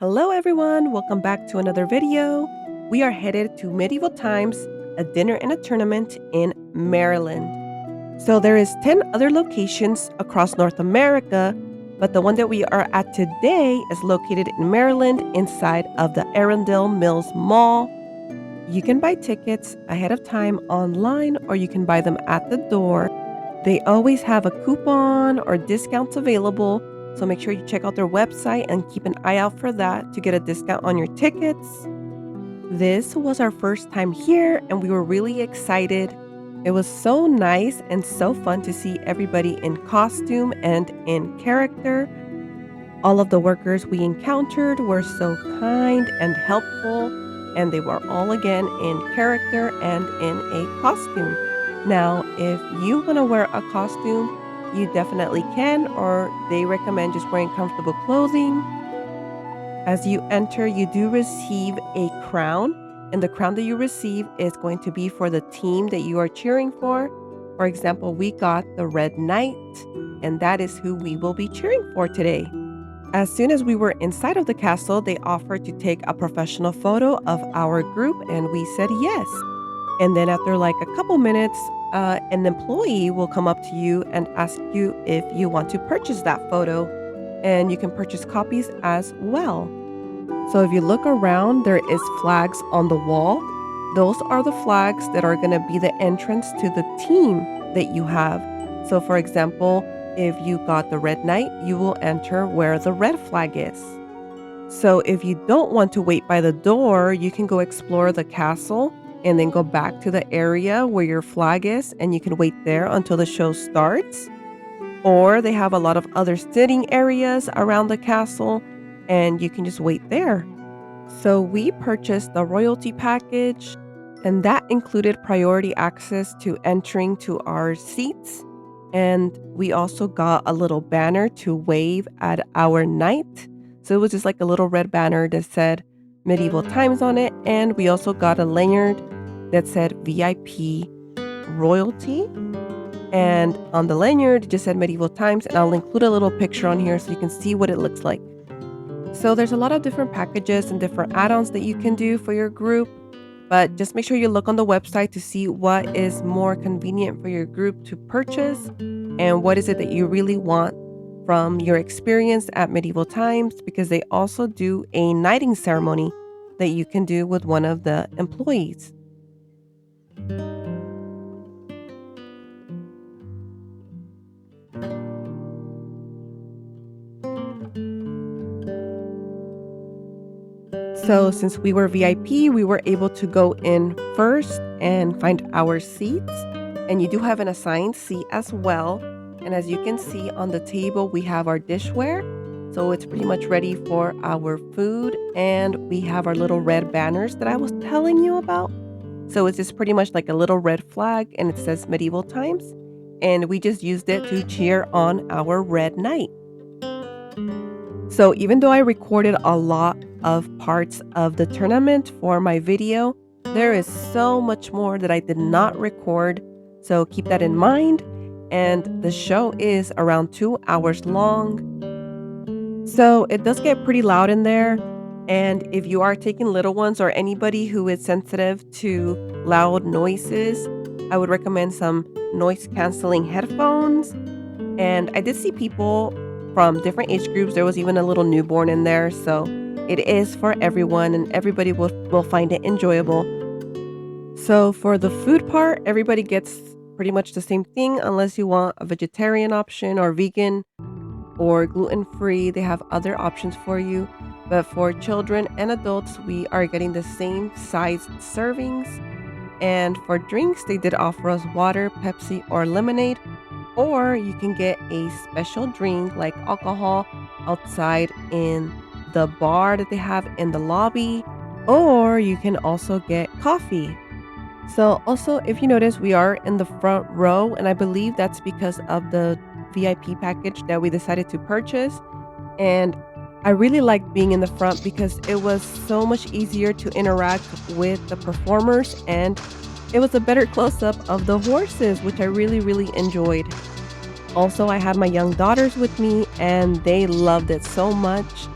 Hello everyone, welcome back to another video. We are headed to Medieval Times, a dinner and a tournament in Maryland. So there is 10 other locations across North America, but the one that we are at today is located in Maryland inside of the Arundel Mills Mall. You can buy tickets ahead of time online or you can buy them at the door. They always have a coupon or discounts available, so make sure you check out their website and keep an eye out for that to get a discount on your tickets. This was our first time here and we were really excited. It was so nice and so fun to see everybody in costume and in character. All of the workers we encountered were so kind and helpful, and they were all again in character and in a costume. Now, if you want to wear a costume, you definitely can, or they recommend just wearing comfortable clothing. As you enter, you do receive a crown, and the crown that you receive is going to be for the team that you are cheering for. For example, we got the Red Knight, and that is who we will be cheering for today. As soon as we were inside of the castle, they offered to take a professional photo of our group, and we said yes. And then after like a couple minutes, an employee will come up to you and ask you if you want to purchase that photo, and you can purchase copies as well. So if you look around, there is flags on the wall. Those are the flags that are going to be the entrance to the team that you have. So for example, if you got the Red Knight, you will enter where the red flag is. So if you don't want to wait by the door, you can go explore the castle and then go back to the area where your flag is, and you can wait there until the show starts. Or they have a lot of other sitting areas around the castle, and you can just wait there. So we purchased the royalty package, and that included priority access to entering to our seats. And we also got a little banner to wave at our knight. So it was just like a little red banner that said Medieval Times on it. And we also got a lanyard that said VIP royalty. And on the lanyard, it just said Medieval Times. And I'll include a little picture on here so you can see what it looks like. So there's a lot of different packages and different add-ons that you can do for your group. But just make sure you look on the website to see what is more convenient for your group to purchase and what is it that you really want from your experience at Medieval Times, because they also do a knighting ceremony that you can do with one of the employees. So since we were VIP, we were able to go in first and find our seats. And you do have an assigned seat as well. And as you can see on the table, we have our dishware. So it's pretty much ready for our food. And we have our little red banners that I was telling you about. So it's just pretty much like a little red flag, and it says Medieval Times. And we just used it to cheer on our Red Knight. So even though I recorded a lot of parts of the tournament for my video, there is so much more that I did not record. So keep that in mind. And the show is around 2 hours long. So it does get pretty loud in there. And if you are taking little ones or anybody who is sensitive to loud noises, I would recommend some noise canceling headphones. And I did see people from different age groups. There was even a little newborn in there. So it is for everyone, and everybody will find it enjoyable. So for the food part, everybody gets pretty much the same thing unless you want a vegetarian option or vegan or gluten-free. They have other options for you. But for children and adults, we are getting the same sized servings. And for drinks, they did offer us water, Pepsi, or lemonade. Or you can get a special drink like alcohol outside in the bar that they have in the lobby. Or you can also get coffee. So also, if you notice, we are in the front row, and I believe that's because of the VIP package that we decided to purchase. And I really liked being in the front because it was so much easier to interact with the performers, and it was a better close-up of the horses, which I really, really enjoyed. Also, I had my young daughters with me, and they loved it so much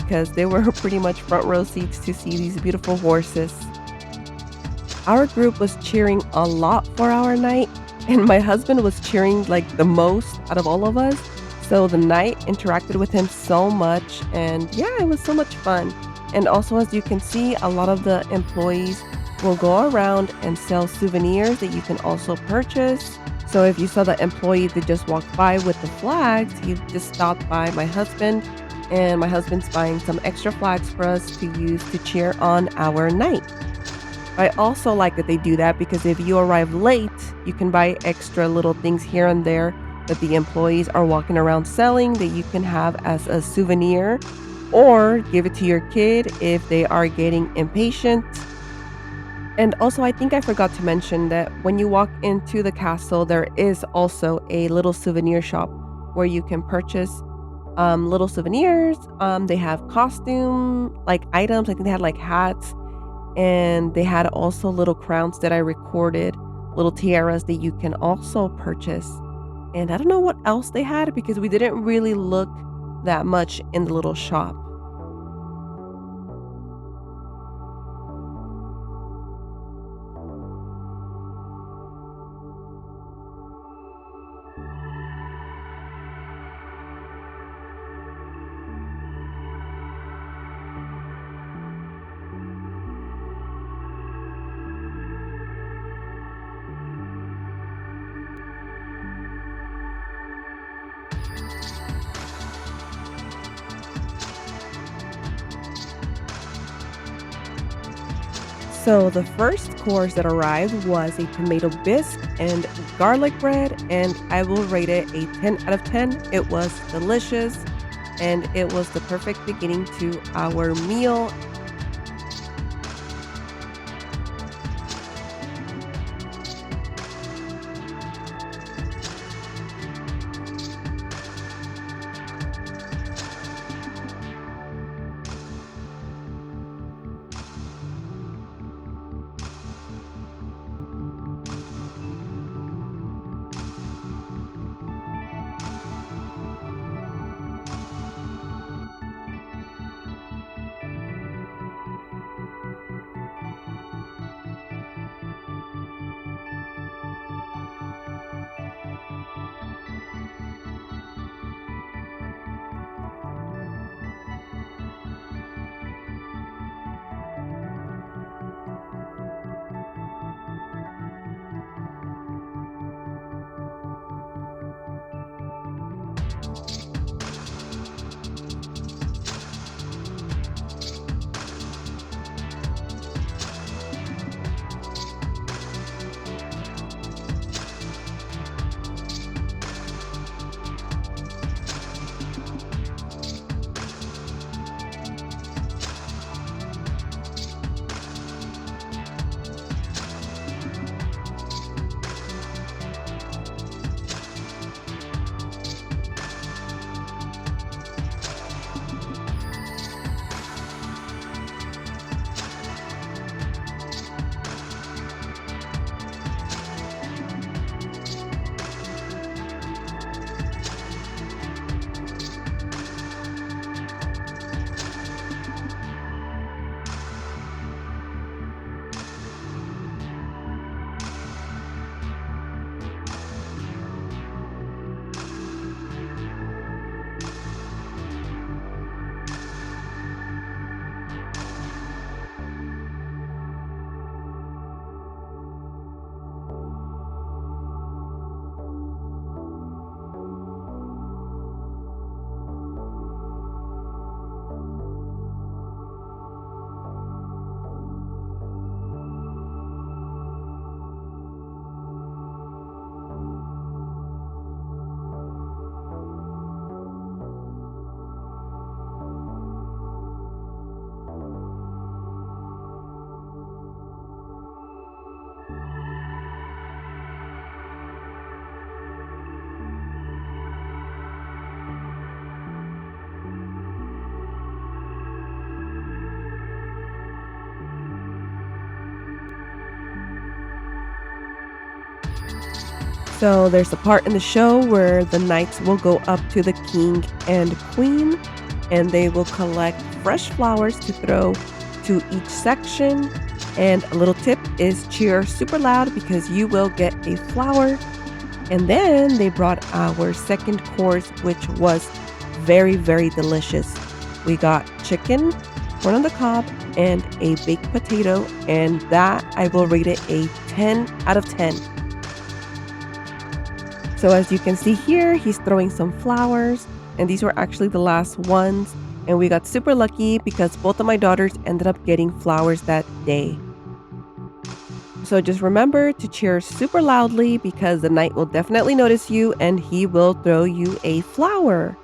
because they were pretty much front row seats to see these beautiful horses. Our group was cheering a lot for our knight, and my husband was cheering like the most out of all of us. So the knight interacted with him so much, and yeah, it was so much fun. And also, as you can see, a lot of the employees will go around and sell souvenirs that you can also purchase. So if you saw the employee that just walked by with the flags, he just stopped by my husband, and my husband's buying some extra flags for us to use to cheer on our knight. I also like that they do that because if you arrive late, you can buy extra little things here and there that the employees are walking around selling that you can have as a souvenir or give it to your kid if they are getting impatient. And also, I think I forgot to mention that when you walk into the castle, there is also a little souvenir shop where you can purchase little souvenirs. They have costume like items. I think they had like hats, and they had also little crowns that I recorded, little tiaras that you can also purchase. And I don't know what else they had because we didn't really look that much in the little shop. So the first course that arrived was a tomato bisque and garlic bread, and I will rate it a 10 out of 10. It was delicious, and it was the perfect beginning to our meal. So there's a part in the show where the knights will go up to the king and queen, and they will collect fresh flowers to throw to each section. And a little tip is cheer super loud because you will get a flower. And then they brought our second course, which was very, very delicious. We got chicken, corn on the cob, and a baked potato, and that I will rate it a 10 out of 10. So as you can see here, he's throwing some flowers, and these were actually the last ones. And we got super lucky because both of my daughters ended up getting flowers that day. So just remember to cheer super loudly because the knight will definitely notice you and he will throw you a flower.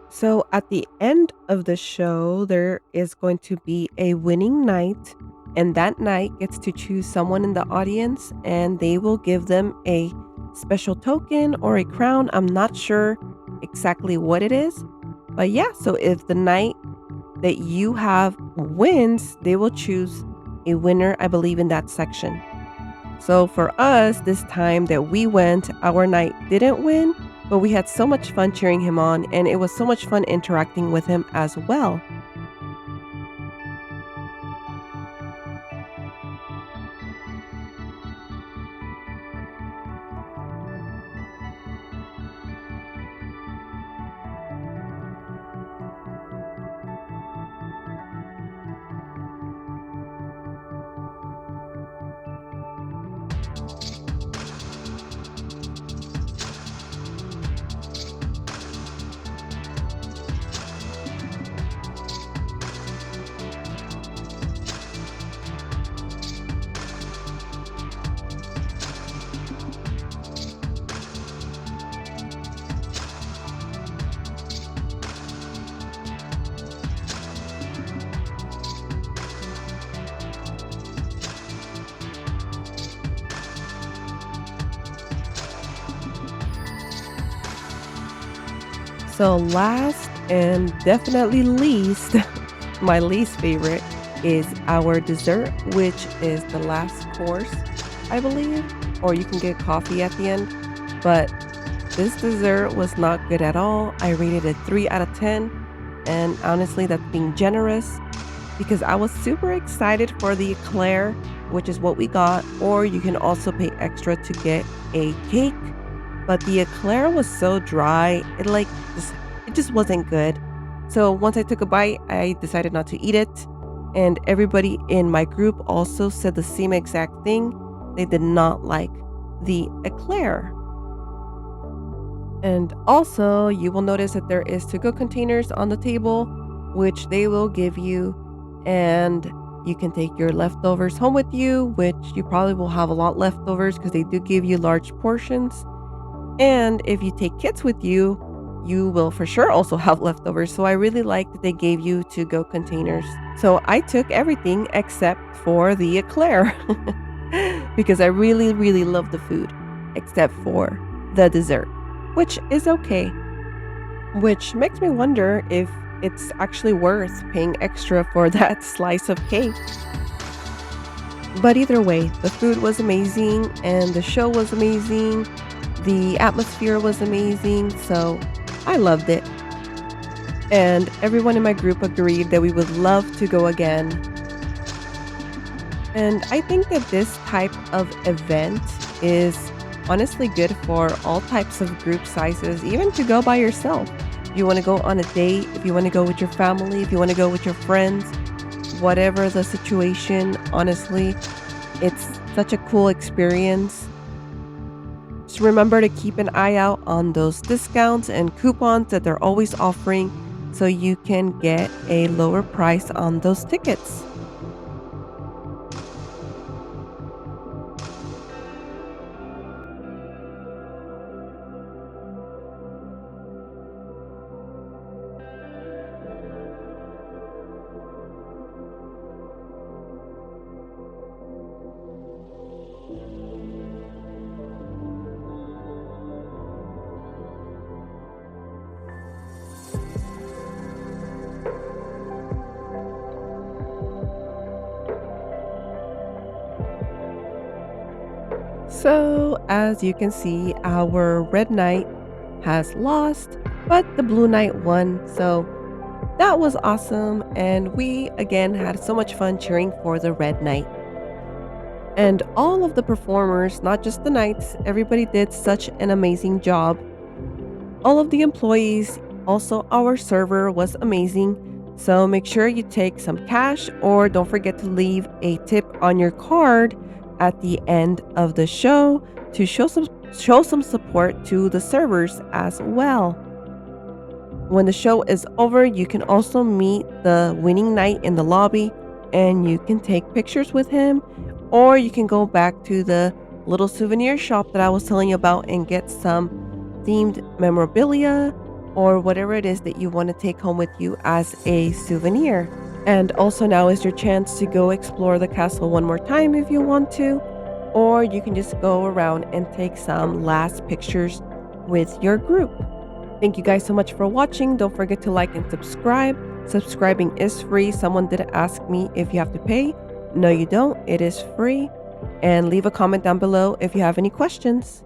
So at the end of the show, there is going to be a winning knight, and that knight gets to choose someone in the audience and they will give them a special token or a crown. I'm not sure exactly what it is, but yeah, so if the knight that you have wins, they will choose a winner, I believe, in that section. So for us, this time that we went, our knight didn't win, but we had so much fun cheering him on, and it was so much fun interacting with him as well. So last and definitely least, my least favorite is our dessert, which is the last course, I believe, or you can get coffee at the end. But this dessert was not good at all. I rated it 3 out of 10. And honestly, that's being generous because I was super excited for the eclair, which is what we got, or you can also pay extra to get a cake. But the eclair was so dry, it just wasn't good. So once I took a bite, I decided not to eat it. And everybody in my group also said the same exact thing. They did not like the eclair. And also, you will notice that there is to-go containers on the table, which they will give you, and you can take your leftovers home with you, which you probably will have a lot leftovers because they do give you large portions. And if you take kids with you, you will for sure also have leftovers. So I really like that they gave you to-go containers. So I took everything except for the eclair because I really, really love the food, except for the dessert, which is okay. Which makes me wonder if it's actually worth paying extra for that slice of cake. But either way, the food was amazing and the show was amazing. The atmosphere was amazing, so I loved it. And everyone in my group agreed that we would love to go again. And I think that this type of event is honestly good for all types of group sizes, even to go by yourself. If you want to go on a date, if you want to go with your family, if you want to go with your friends, whatever the situation, honestly, it's such a cool experience. Just remember to keep an eye out on those discounts and coupons that they're always offering so you can get a lower price on those tickets. So, as you can see, our red knight has lost, but the blue knight won. So, That was awesome, and we again had so much fun cheering for the Red Knight. And all of the performers, not just the knights, everybody did such an amazing job. All of the employees, also our server was amazing. So make sure you take some cash or don't forget to leave a tip on your card at the end of the show to show some support to the servers as well. When the show is over, you can also meet the winning knight in the lobby and you can take pictures with him, or you can go back to the little souvenir shop that I was telling you about and get some themed memorabilia or whatever it is that you want to take home with you as a souvenir. And also, now is your chance to go explore the castle one more time if you want to, or you can just go around and take some last pictures with your group. Thank you guys so much for watching. Don't forget to like and subscribe. Subscribing is free. Someone did ask me if you have to pay. No, you don't. It is free. And leave a comment down below if you have any questions.